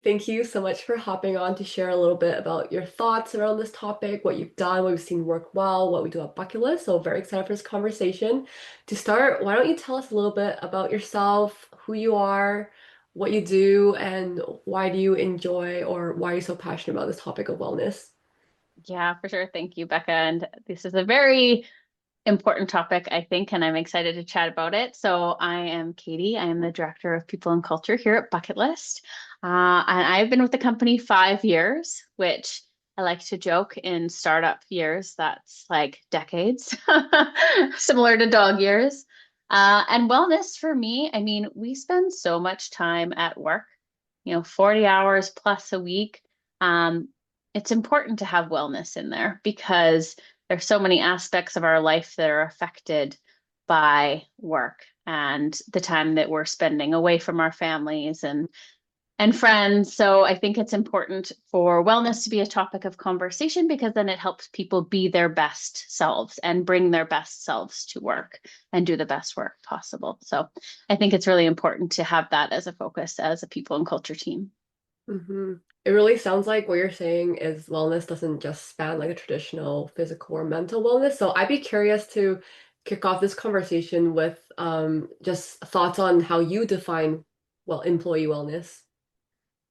Thank you so much for hopping on to share a little bit about your thoughts around this topic, what you've done, what we've seen work well, what we do at Bucketlist. So very excited for this conversation. To start, why don't you tell us a little bit about yourself, who you are, what you do, and why do you enjoy or why are you so passionate about this topic of wellness? Yeah, for sure. Thank you, Becca. And this is a very important topic, I think, and I'm excited to chat about it. So I am Katie. I am the Director of People and Culture here at Bucketlist. And I've been with the company 5 years, which I like to joke in startup years, that's like decades, similar to dog years. And wellness for me, I mean, we spend so much time at work, 40 hours plus a week. Um, it's important to have wellness in there because there's so many aspects of our life that are affected by work and the time that we're spending away from our families and friends. So I think it's important for wellness to be a topic of conversation because then it helps people be their best selves and bring their best selves to work and do the best work possible. So I think it's really important to have that as a focus as a people and culture team. hmm It really sounds like what you're saying is wellness doesn't just span like a traditional physical or mental wellness. So I'd be curious to kick off this conversation with just thoughts on how you define employee wellness.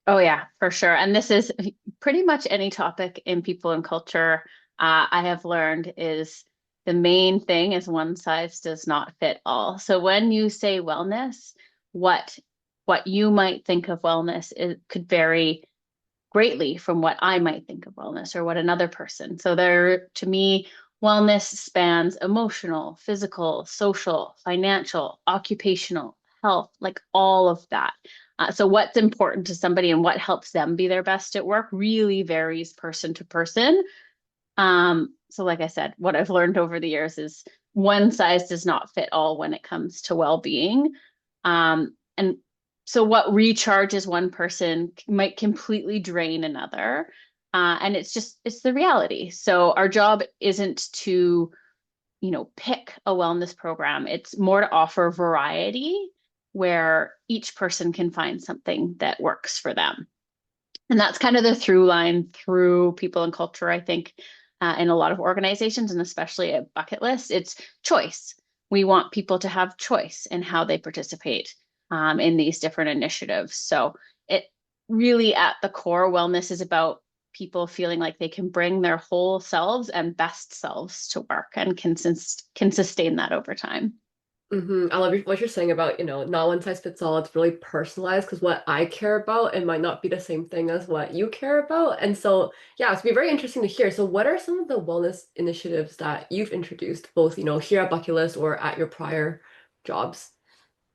Oh, yeah, for sure. And this is pretty much any topic in people and culture I have learned is the main thing is one size does not fit all. So when you say wellness, what what you might think of wellness it could vary greatly from what I might think of wellness or what another person. So there, to me, wellness spans emotional, physical, social, financial, occupational, health, like all of that. So what's important to somebody and what helps them be their best at work really varies person to person. So like I said, what I've learned over the years is one size does not fit all when it comes to well-being. And so what recharges one person might completely drain another. And it's the reality. So our job isn't to, pick a wellness program. It's more to offer variety where each person can find something that works for them. And that's kind of the through line through people and culture, I think, in a lot of organizations and especially at Bucketlist. It's choice. We want people to have choice in how they participate in these different initiatives. So it really at the core, wellness is about people feeling like they can bring their whole selves and best selves to work and can sustain that over time. I love what you're saying about, not one size fits all. It's really personalized because what I care about, it might not be the same thing as what you care about. And so, yeah, it's be very interesting to hear. So, what are some of the wellness initiatives that you've introduced, both, here at Bucket List or at your prior jobs?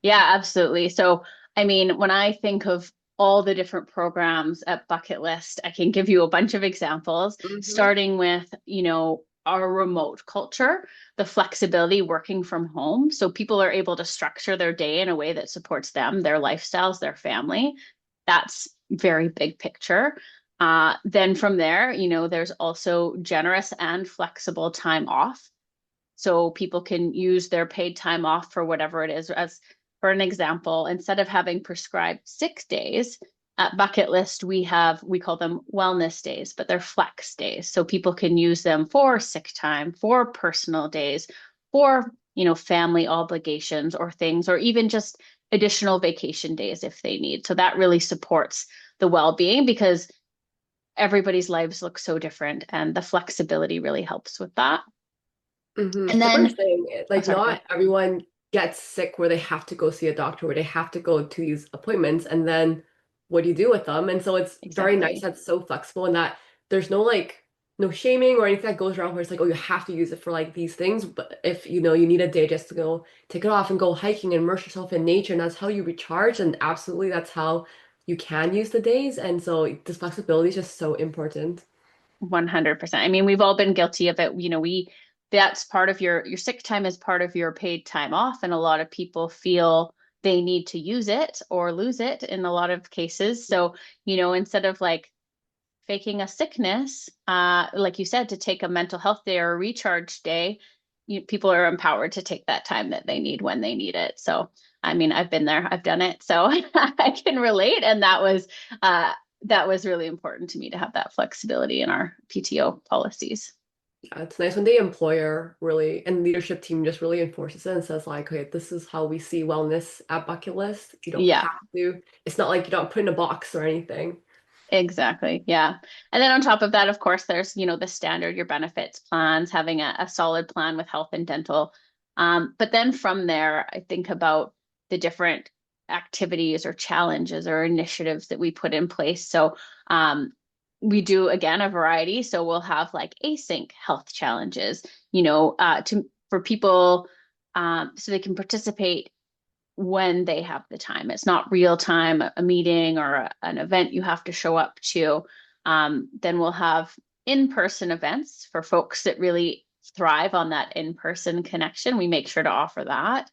Yeah, absolutely. So, I mean, when I think of all the different programs at Bucket List, I can give you a bunch of examples, hmm starting with, our remote culture, the flexibility working from home. So people are able to structure their day in a way that supports them, their lifestyles, their family. That's very big picture. Then from there, there's also generous and flexible time off so people can use their paid time off for whatever it is. As for an example, instead of having prescribed 6 days at Bucket List, we call them wellness days, but they're flex days. So people can use them for sick time, for personal days, for family obligations or things, or even just additional vacation days if they need. So that really supports the well-being because everybody's lives look so different and the flexibility really helps with that. And Like what you're then saying, Oh, like sorry, go not ahead. everyone gets sick where they have to go see a doctor, where they have to go to these appointments, and then what do you do with them? And so it's very nice Exactly. that's so flexible and that there's no shaming or anything that goes around where it's like, oh, you have to use it for like these things. But if you need a day just to go take it off and go hiking and immerse yourself in nature, and that's how you recharge, and absolutely that's how you can use the days. And so this flexibility is just so important. 100%. I mean, we've all been guilty of it. That's part of your sick time is part of your paid time off, and a lot of people feel they need to use it or lose it in a lot of cases. So, instead of like faking a sickness, like you said, to take a mental health day or a recharge day, people are empowered to take that time that they need when they need it. So, I mean, I've been there, I've done it, so I can relate. And that was that was really important to me to have that flexibility in our PTO policies. Yeah, it's nice when the employer really and leadership team just really enforces it and says like, okay, this is how we see wellness at Bucket List. You don't Yeah, have to. It's not like you don't put in a box or anything. exactly. Yeah. And then on top of that, of course, there's, the standard, your benefits plans, having a solid plan with health and dental. But then from there, I think about the different activities or challenges or initiatives that we put in place. So we do again a variety. So we'll have like async health challenges, to for people so they can participate when they have the time. It's not real time, a meeting or an event you have to show up to. Then we'll have in-person events for folks that really thrive on that in-person connection. We make sure to offer that.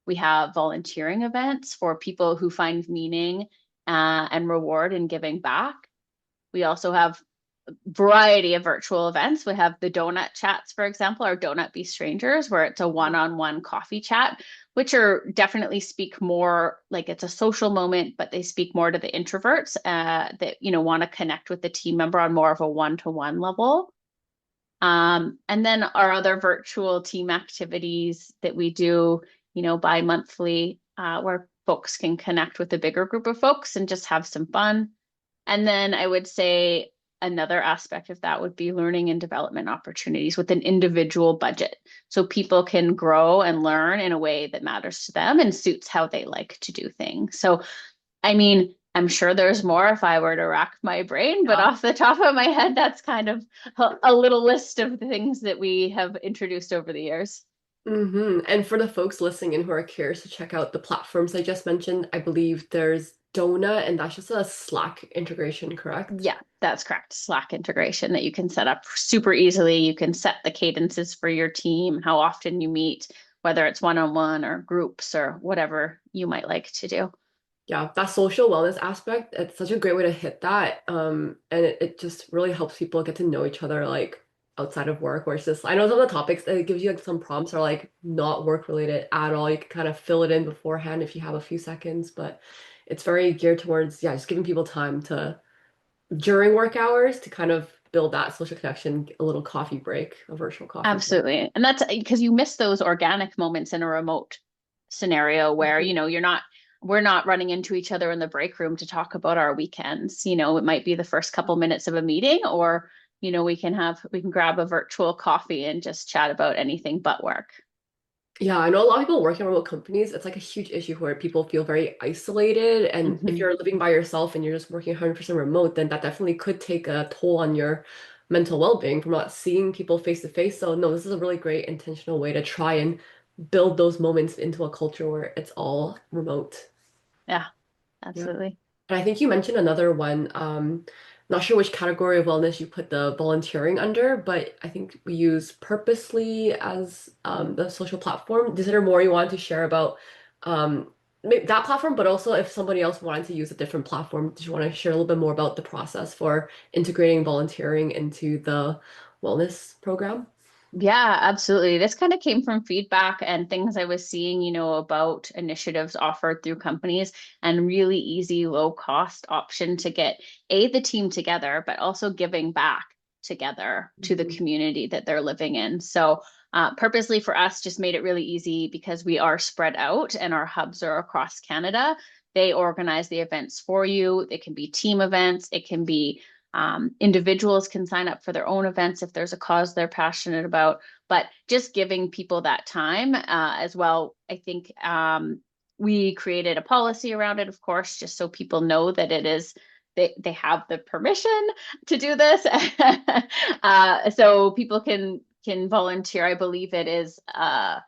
We have volunteering events for people who find meaning and reward in giving back. We also have variety of virtual events. We have the donut chats, for example, or Donut Be Strangers, where it's a one-on-one coffee chat, which are definitely speak more like it's a social moment, but they speak more to the introverts that want to connect with the team member on more of a one-to-one level. And then our other virtual team activities that we do, bi-monthly, where folks can connect with a bigger group of folks and just have some fun. And then I would say another aspect of that would be learning and development opportunities with an individual budget. So people can grow and learn in a way that matters to them and suits how they like to do things. So, I mean, I'm sure there's more if I were to rack my brain, but Yeah. off the top of my head, that's kind of a little list of the things that we have introduced over the years. And for the folks listening in who are curious to check out the platforms I just mentioned, I believe there's Donut, and that's just a Slack integration, correct? Yeah, that's correct. Slack integration that you can set up super easily. You can set the cadences for your team, how often you meet, whether it's one-on-one or groups or whatever you might like to do. Yeah, that social wellness aspect, it's such a great way to hit that. And it just really helps people get to know each other like outside of work, where it's just I know some of the topics it gives you like some prompts are like not work related at all. You can kind of fill it in beforehand if you have a few seconds, but it's very geared towards, yeah, just giving people time to during work hours to kind of build that social connection, a little coffee break, a virtual coffee break. Absolutely. And that's because you miss those organic moments in a remote scenario where, we're not running into each other in the break room to talk about our weekends. It might be the first couple minutes of a meeting or, we can grab a virtual coffee and just chat about anything but work. Yeah, I know a lot of people working in remote companies. It's like a huge issue where people feel very isolated. And if Mhm. you're living by yourself and you're just working 100% remote, then that definitely could take a toll on your mental well-being from not seeing people face to face. So no, this is a really great intentional way to try and build those moments into a culture where it's all remote. Yeah, Yeah. absolutely. And I think you mentioned another one. Not sure which category of wellness you put the volunteering under, but I think we use Purposely as the social platform. Is there more you wanted to share about that platform, but also if somebody else wanted to use a different platform, do you want to share a little bit more about the process for integrating volunteering into the wellness program? Yeah, absolutely. This kind of came from feedback and things I was seeing, about initiatives offered through companies and really easy, low cost option to get the team together, but also giving back together to the Mhm. community that they're living in. So, purposely for us, just made it really easy because we are spread out and our hubs are across Canada. They organize the events for you. It can be team events, it can be individuals can sign up for their own events if there's a cause they're passionate about, but just giving people that time as well. I think we created a policy around it, of course, just so people know that it is they have the permission to do this. So people can volunteer. I believe it is I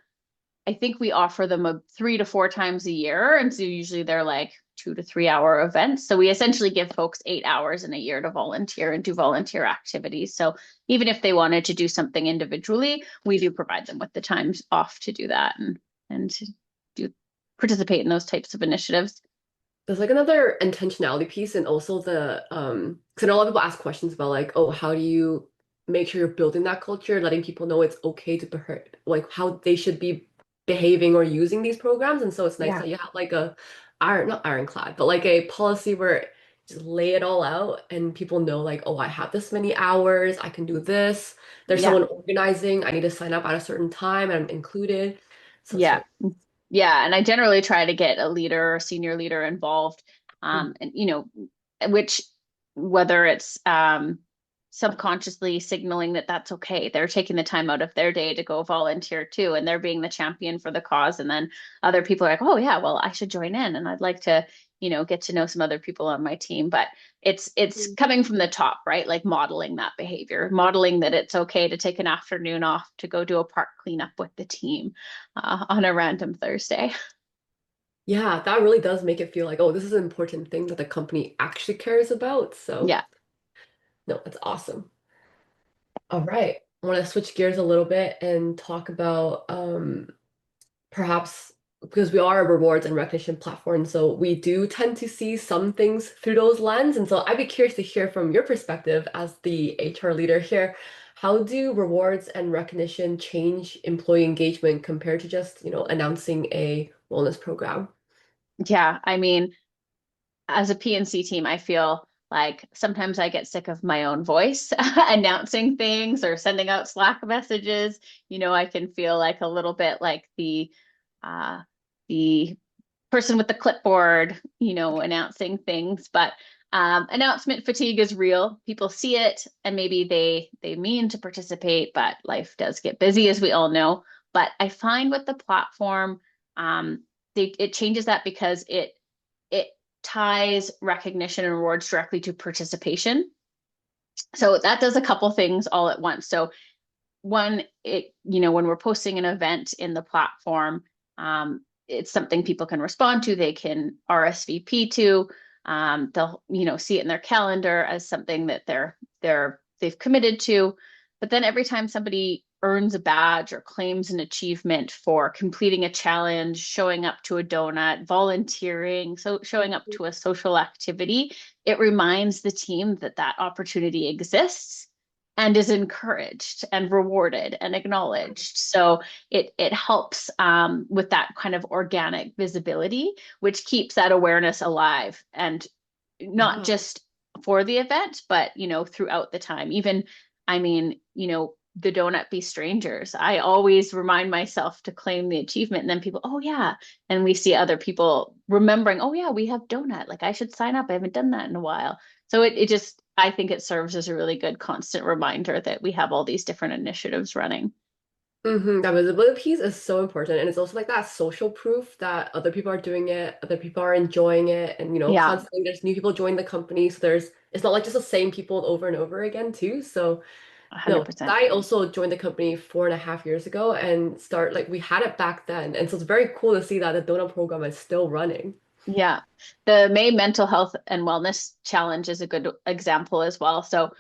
think we offer them 3 to 4 times a year. And so usually they're like 2 to 3 hour events. So we essentially give folks 8 hours in a year to volunteer and do volunteer activities. So even if they wanted to do something individually, we do provide them with the times off to do that and to do participate in those types of initiatives. There's like another intentionality piece and also because I know a lot of people ask questions about like, oh, how do you make sure you're building that culture, letting people know it's okay to like how they should be behaving or using these programs. And so it's nice Yeah. that you have like a iron, not ironclad, but like a policy where just lay it all out and people know like, oh, I have this many hours, I can do this. There's Yeah. someone organizing, I need to sign up at a certain time and I'm included. So it's Yeah. very Yeah. And I generally try to get a leader or senior leader involved. And which whether it's subconsciously signaling that that's okay. They're taking the time out of their day to go volunteer too, and they're being the champion for the cause. And then other people are like, oh yeah, well, I should join in and I'd like to, get to know some other people on my team. But it's Mhm. coming from the top, right? Like modeling that behavior, modeling that it's okay to take an afternoon off to go do a park cleanup with the team on a random Thursday. Yeah, that really does make it feel like, oh, this is an important thing that the company actually cares about. So, Yeah. no, that's awesome. All right. I want to switch gears a little bit and talk about perhaps because we are a rewards and recognition platform, so we do tend to see some things through those lens. And so I'd be curious to hear from your perspective as the HR leader here, how do rewards and recognition change employee engagement compared to just, announcing a wellness program? Yeah. I mean, as a PNC team, I feel like sometimes I get sick of my own voice announcing things or sending out Slack messages. I can feel like a little bit like uh, the person with the clipboard, announcing things. But announcement fatigue is real. People see it and maybe they mean to participate, but life does get busy, as we all know. But I find with the platform, it changes that because it ties recognition and rewards directly to participation. So that does a couple things all at once. So one, when we're posting an event in the platform, it's something people can respond to. They can RSVP to. They'll, see it in their calendar as something that they've committed to. But then every time somebody earns a badge or claims an achievement for completing a challenge, showing up to a donut, volunteering, so showing up to a social activity, it reminds the team that that opportunity exists and is encouraged and rewarded and acknowledged. So it helps with that kind of organic visibility, which keeps that awareness alive and not Yeah. just for the event, but throughout the time. Even, I mean, the donut be strangers. I always remind myself to claim the achievement, and then people, oh yeah, and we see other people remembering, oh yeah, we have donut. Like I should sign up. I haven't done that in a while. So it just, I think it serves as a really good constant reminder that we have all these different initiatives running. That visibility piece is so important. And it's also like that social proof that other people are doing it, other people are enjoying it, and Yeah, constantly there's new people joining the company. So it's not like just the same people over and over again, too. So no, 100%. I also joined the company 4.5 years ago and we had it back then. And so it's very cool to see that the donut program is still running. Yeah. The May Mental Health and Wellness Challenge is a good example as well. So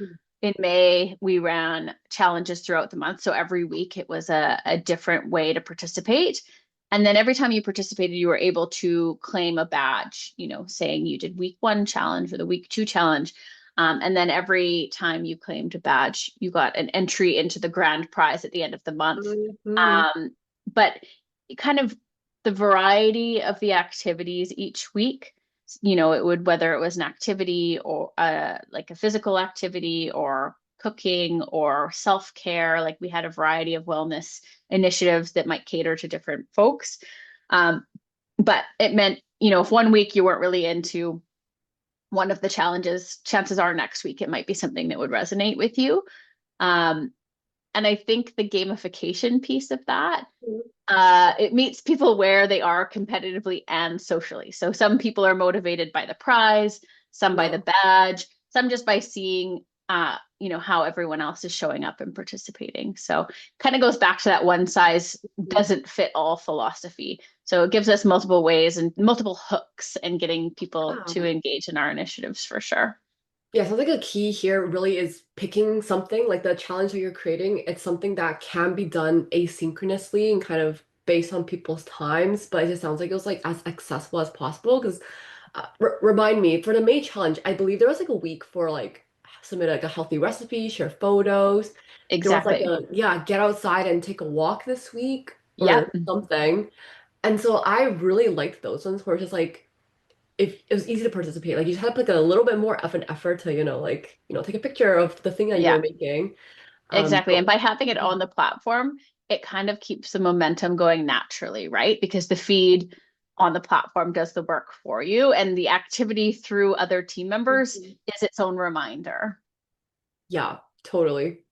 in May, we ran challenges throughout the month. So every week it was a different way to participate. And then every time you participated, you were able to claim a badge, saying you did week one challenge or the week two challenge. And then every time you claimed a badge, you got an entry into the grand prize at the end of the month. Mhm. Um, but kind of the variety of the activities each week, it would, whether it was an activity or like a physical activity or cooking or self-care, like we had a variety of wellness initiatives that might cater to different folks. Um, but it meant, if one week you weren't really into one of the challenges, chances are next week it might be something that would resonate with you. Um, and I think the gamification piece of that, it meets people where they are competitively and socially. So some people are motivated by the prize, some by the Yeah. badge, some just by seeing, how everyone else is showing up and participating. So kind of goes back to that one size doesn't fit all philosophy. So it gives us multiple ways and multiple hooks and getting people to Yeah. engage in our initiatives for sure. Yeah, so I think a key here really is picking something like the challenge that you're creating. It's something that can be done asynchronously and kind of based on people's times, but it just sounds like it was like as accessible as possible. Because remind me, for the May challenge, I believe there was like a week for like submit like a healthy recipe, share photos. There was like Exactly. get outside and take a walk this week or Yep. something. And so I really liked those ones where it's just like if it was easy to participate. Like you just had to put like a little bit more of an effort to, take a picture of the thing that you were Yeah, making. exactly. And So by having it on the platform, it kind of keeps the momentum going naturally, right? Because the feed on the platform does the work for you, and the activity through other team members Mhm. is its own reminder. Yeah, totally.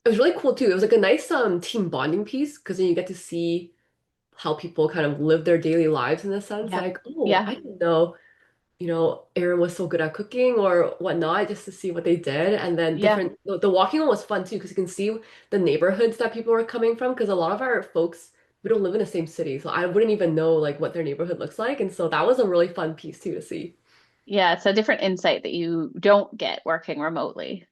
It was really cool too. It was like a nice team bonding piece because then you get to see how people kind of live their daily lives in a sense. Yeah. Like, oh, Yeah. I didn't know, Aaron was so good at cooking or whatnot, just to see what they did. And then Yeah. the walking one was fun too because you can see the neighborhoods that people were coming from. Because a lot of our folks, we don't live in the same city, so I wouldn't even know like what their neighborhood looks like. And so that was a really fun piece too to see. Yeah. It's a different insight that you don't get working remotely.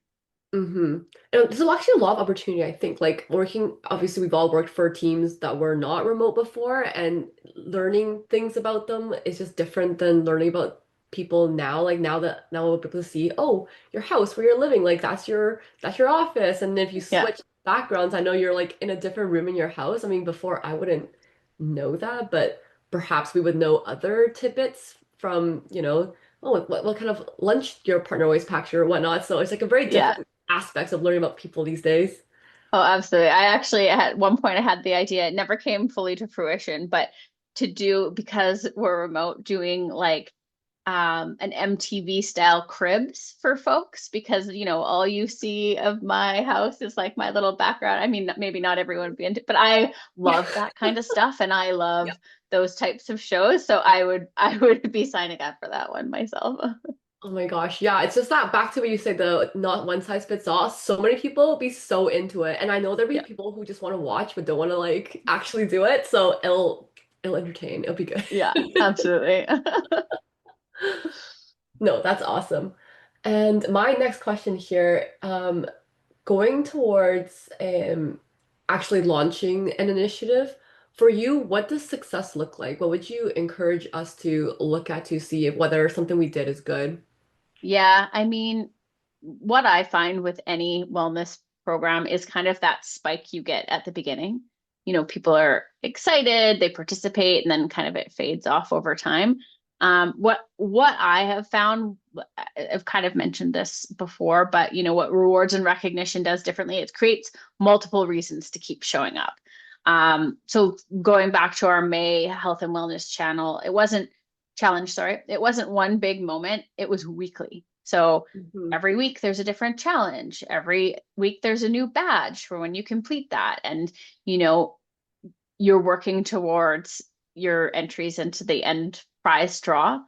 Mm-hmm. And there's actually a lot of opportunity, I think. Like working, obviously, we've all worked for teams that were not remote before, and learning things about them is just different than learning about people now. Like now we're able to see, oh, your house where you're living, like that's your office. And if you Yeah. switch backgrounds, I know you're like in a different room in your house. I mean, before I wouldn't know that, but perhaps we would know other tidbits from, oh, what kind of lunch your partner always packs you or whatnot. So it's like a very Yeah. different aspects of learning about people these days. Oh, absolutely. I actually at one point I had the idea, it never came fully to fruition, but to do because we're remote, doing like an MTV style cribs for folks because all you see of my house is like my little background. I mean, maybe not everyone would be into, but I love that kind of stuff and I Yeah. love those types of shows. So I would be signing up for that one myself. Oh my gosh. Yeah, it's just that back to what you said, the not one size fits all. So many people will be so into it. And I know there'll be Yeah. people who just want to watch but don't want to like actually do it. So it'll entertain. It'll be good. Yeah, absolutely. No, that's awesome. And my next question here, going towards actually launching an initiative, for you, what does success look like? What would you encourage us to look at to see if whether something we did is good? Yeah, I mean, what I find with any wellness program is kind of that spike you get at the beginning. People are excited, they participate, and then kind of it fades off over time. What I have found, I've kind of mentioned this before, but what rewards and recognition does differently, it creates multiple reasons to keep showing up. So going back to our May health and wellness challenge, sorry, it wasn't one big moment, it was weekly. So Hmm. every week there's a different challenge. Every week there's a new badge for when you complete that. And, you know, you're working towards your entries into the end prize draw.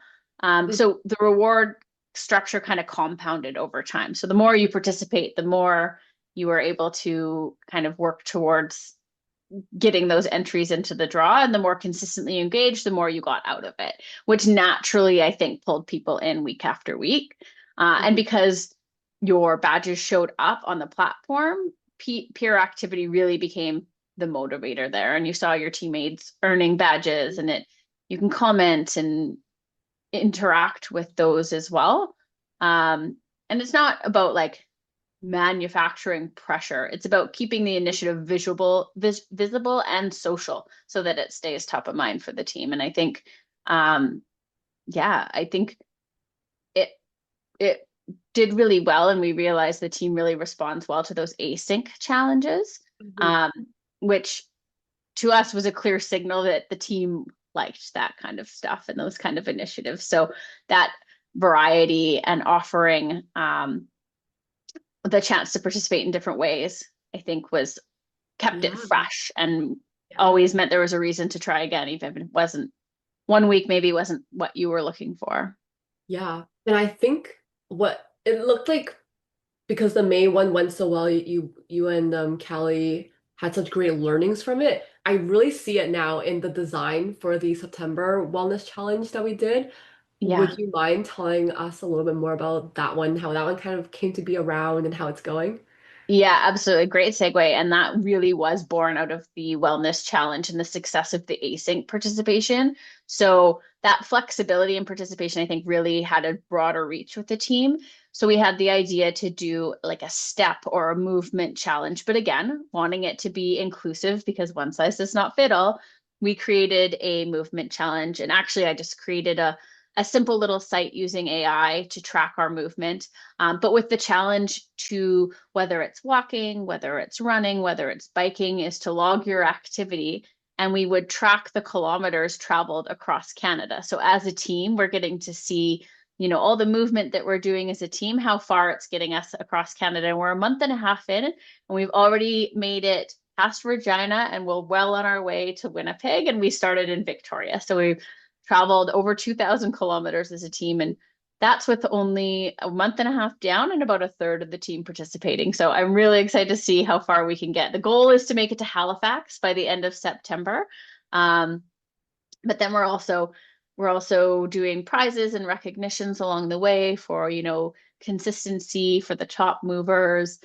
So the reward structure kind of compounded over time. So the more you participate, the more you are able to kind of work towards getting those entries into the draw, and the more consistently engaged, the more you got out of it, which naturally I think pulled people in week after week. And Hmm. because your badges showed up on the platform, peer activity really became the motivator there, and you saw your teammates earning badges, and it you can comment and interact with those as well. And it's not about like manufacturing pressure. It's about keeping the initiative visible and social so that it stays top of mind for the team. And I think, um, yeah, I think it it did really well, and we realized the team really responds well to those async challenges, Hmm. um, which to us was a clear signal that the team liked that kind of stuff and those kind of initiatives. So that variety and offering the chance to participate in different ways, I think was kept it Yeah. fresh and Yeah. always meant there was a reason to try again, even if it wasn't one week, maybe wasn't what you were looking for. Yeah. And I think what it looked like because the May one went so well, you and Callie had such great learnings from it. I really see it now in the design for the September Wellness Challenge that we did. Yeah. Would you mind telling us a little bit more about that one, how that one kind of came to be around and how it's going? Yeah, absolutely. Great segue. And that really was born out of the wellness challenge and the success of the async participation. So that flexibility and participation, I think, really had a broader reach with the team. So we had the idea to do like a step or a movement challenge, but again, wanting it to be inclusive because one size does not fit all. We created a movement challenge. And actually, I just created a simple little site using AI to track our movement, but with the challenge to whether it's walking, whether it's running, whether it's biking, is to log your activity. And we would track the kilometers traveled across Canada. So as a team, we're getting to see, all the movement that we're doing as a team, how far it's getting us across Canada. And we're a month and a half in, and we've already made it past Regina, and we're well on our way to Winnipeg. And we started in Victoria. So we traveled over 2,000 kilometers as a team. And that's with only a month and a half down and about a third of the team participating. So I'm really excited to see how far we can get. The goal is to make it to Halifax by the end of September. Um, but then we're also doing prizes and recognitions along the way for, consistency for the top movers,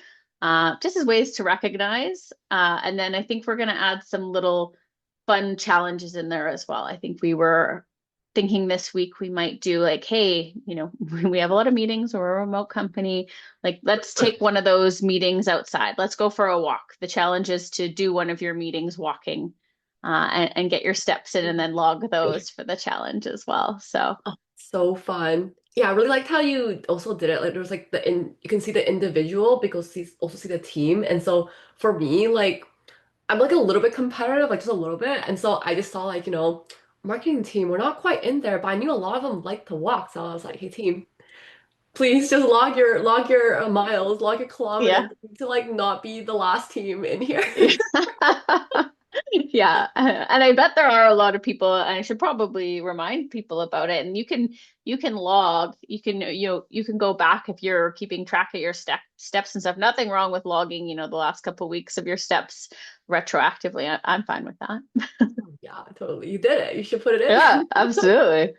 just as ways to recognize. And then I think we're going to add some little fun challenges in there as well. I think we were thinking this week we might do like, hey, we have a lot of meetings, we're a remote company. Like, let's take one of those meetings outside. Let's go for a walk. The challenge is to do one of your meetings walking, and get your steps in and then log those for the challenge as well. So Oh, so fun. Yeah, I really liked how you also did it. Like there was like you can see the individual because you also see the team. And so for me, like I'm like a little bit competitive, like just a little bit. And so I just saw like, marketing team, we're not quite in there, but I knew a lot of them like to walk. So I was like, hey team, please just log your miles, log your kilometers yeah. to like not be the last team in here. Yeah, and I bet there are a lot of people, and I should probably remind people about it. And you can log, you can go back if you're keeping track of your steps and stuff. Nothing wrong with logging, the last couple of weeks of your steps retroactively. I'm fine with that. Yeah, totally. You did it. You should put it Yeah, in. absolutely.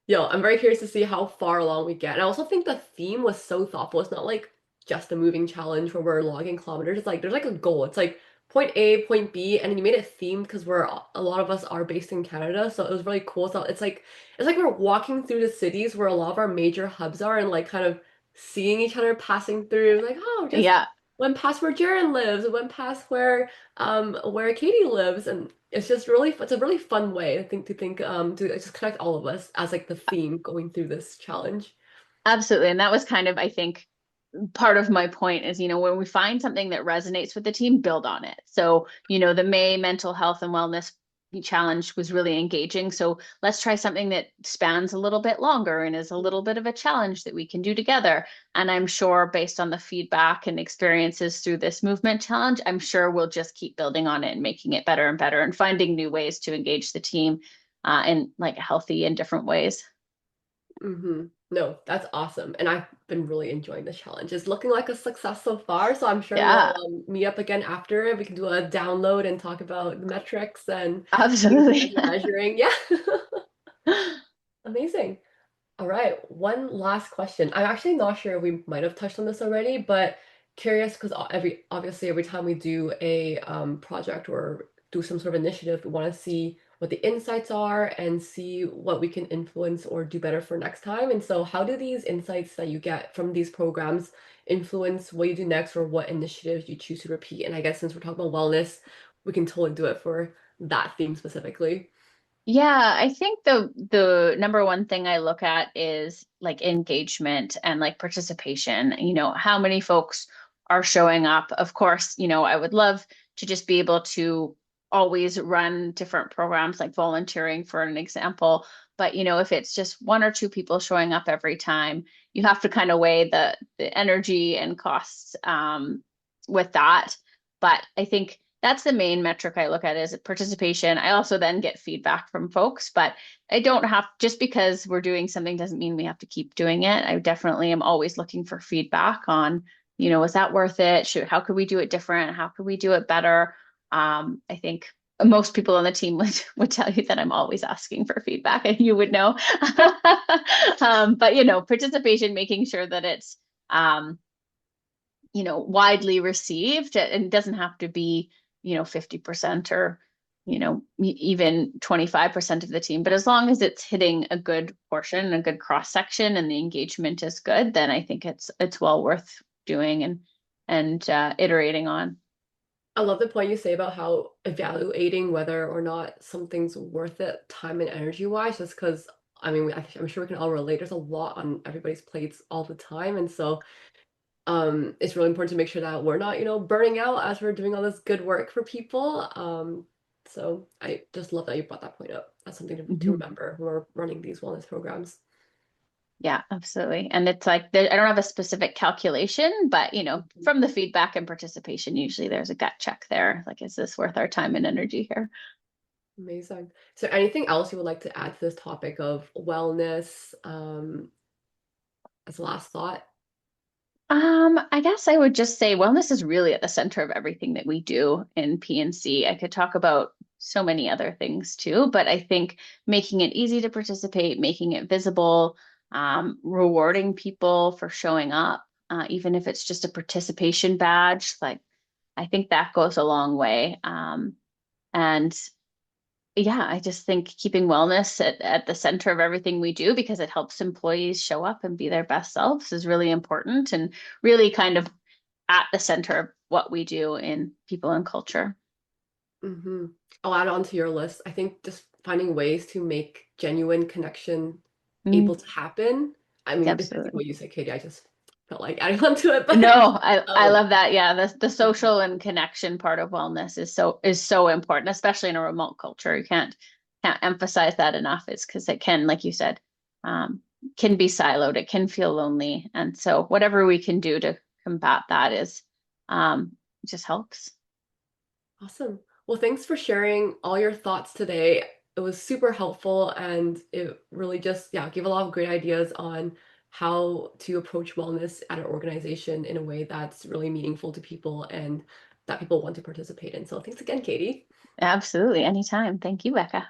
Yo, I'm very curious to see how far along we get. And I also think the theme was so thoughtful. It's not like just a moving challenge where we're logging kilometers. It's like there's like a goal. It's like point A, point B, and then you made it themed because a lot of us are based in Canada, so it was really cool. So it's like we're walking through the cities where a lot of our major hubs are and like kind of seeing each other passing through. Like, oh, just Yeah, went past where Jaren lives, went past where Katie lives, and it's a really fun way I think to just connect all of us as like the theme going through this challenge. absolutely. And that was kind of, I think, part of my point is, when we find something that resonates with the team, build on it. So, the May mental health and wellness challenge was really engaging. So let's try something that spans a little bit longer and is a little bit of a challenge that we can do together. And I'm sure based on the feedback and experiences through this movement challenge, I'm sure we'll just keep building on it and making it better and better and finding new ways to engage the team, in like healthy and different ways. No, that's awesome. And I've been really enjoying the challenge. It's looking like a success so far, so I'm sure we'll Yeah, meet up again after it. We can do a download and talk about the metrics and things you guys absolutely. are measuring. Yeah. Amazing. All right, one last question. I'm actually not sure if we might have touched on this already, but curious because every time we do a project or do some sort of initiative, we want to see what the insights are and see what we can influence or do better for next time. And so, how do these insights that you get from these programs influence what you do next or what initiatives you choose to repeat? And I guess since we're talking about wellness, we can totally do it for that theme specifically. Yeah, I think the number one thing I look at is like engagement and like participation. How many folks are showing up? Of course, I would love to just be able to always run different programs like volunteering for an example. But if it's just one or two people showing up every time, you have to kind of weigh the energy and costs, with that. But I think that's the main metric I look at is participation. I also then get feedback from folks, but I don't have, just because we're doing something doesn't mean we have to keep doing it. I definitely am always looking for feedback on, is that worth it? How could we do it different? How could we do it better? I think most people on the team would tell you that I'm always asking for feedback, and you would know. But participation, making sure that it's, um, widely received, and it doesn't have to be, 50% or, even 25% of the team. But as long as it's hitting a good portion, a good cross section, and the engagement is good, then I think it's well worth doing and iterating on. I love the point you say about how evaluating whether or not something's worth it, time and energy wise, just because I mean, I'm sure we can all relate. There's a lot on everybody's plates all the time. And so it's really important to make sure that we're not, burning out as we're doing all this good work for people. So I just love that you brought that point up. That's something to Mhm. remember when we're running these wellness programs. Yeah, absolutely. And it's like I don't have a specific calculation, but from the feedback and participation, usually there's a gut check there. Like, is this worth our time and energy here? Amazing. So anything else you would like to add to this topic of wellness, as a last thought? I guess I would just say wellness is really at the center of everything that we do in PNC. I could talk about so many other things too, but I think making it easy to participate, making it visible, rewarding people for showing up, even if it's just a participation badge, like I think that goes a long way. And yeah, I just think keeping wellness at the center of everything we do because it helps employees show up and be their best selves is really important and really kind of at the center of what we do in people and culture. Hmm. I'll add on to your list. I think just finding ways to make genuine connection able Mm, to happen. I mean, depending on absolutely. what you say, Katie, I just felt like adding on to it, but No, I um, love that. Yeah, the social and connection part of wellness is so important, especially in a remote culture. You can't emphasize that enough. It's because it can, like you said, um, can be siloed. It can feel lonely, and so whatever we can do to combat that is just helps. awesome. Well, thanks for sharing all your thoughts today. It was super helpful and it really just, yeah, gave a lot of great ideas on how to approach wellness at an organization in a way that's really meaningful to people and that people want to participate in. So thanks again, Katie. Absolutely, anytime. Thank you, Becca.